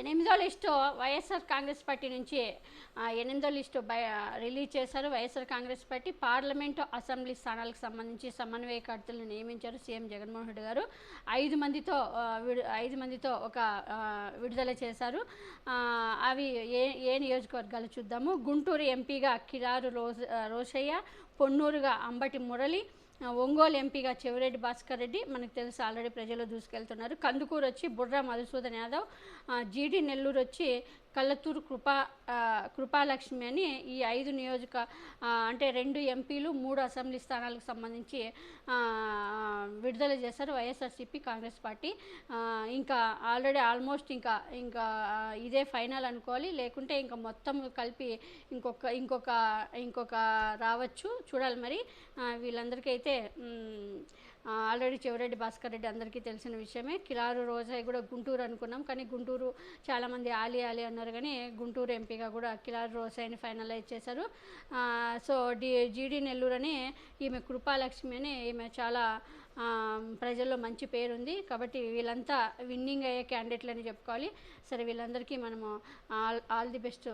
ఎనిమిదో list YSR Congress party నుంచి ఎనిమిదో లిస్టు రిలీజ్ చేశారు. YSR Congress party parliament assembly స్థానాలకు సంబంధించి సమన్వయకర్తలను నియమించారు సీఎం జగన్మోహన్ రెడ్డి గారు. 5 మందితో ఒక విడుదల చేశారు. అవి ఏ నియోజకవర్గాలు చూద్దాము. గుంటూరు ఎంపీగా కిలారు రోషయ్య, పొన్నూరుగా అంబటి మురళి, ఒంగోలు ఎంపీగా చెవిరెడ్డి భాస్కర్ రెడ్డి మనకు తెలుసు, ఆల్రెడీ ప్రజలు దూసుకెళ్తున్నారు. కందుకూరు వచ్చి బుర్రా మధుసూదన్ యాదవ్, జీడి నెల్లూరు వచ్చి కల్లతూరు కృపాలక్ష్మి అని ఈ 5 అంటే 2 ఎంపీలు 3 అసెంబ్లీ స్థానాలకు సంబంధించి విడుదల చేశారు వైఎస్ఆర్సీపీ కాంగ్రెస్ పార్టీ. ఇంకా ఆల్రెడీ ఆల్మోస్ట్ ఇంకా ఇదే ఫైనల్ అనుకోవాలి, లేకుంటే ఇంకా మొత్తం కలిపి ఇంకొక రావచ్చు, చూడాలి మరి. వీళ్ళందరికీ అయితే ఆల్రెడీ చెవిరెడ్డి భాస్కర్ రెడ్డి అందరికీ తెలిసిన విషయమే. కిలారు రోజాయి కూడా గుంటూరు అనుకున్నాం, కానీ గుంటూరు చాలామంది ఆలి అన్నారు, కానీ గుంటూరు ఎంపీగా కూడా కిలారు రోజాయిని ఫైనలైజ్ చేశారు. సో జీడి నెల్లూరు అని ఈమె కృపాలక్ష్మి అని ఈమె చాలా ప్రజల్లో మంచి పేరుంది, కాబట్టి వీళ్ళంతా విన్నింగ్ అయ్యే క్యాండిడేట్లు అని చెప్పుకోవాలి. సరే, వీళ్ళందరికీ మనము ఆల్ ది బెస్ట్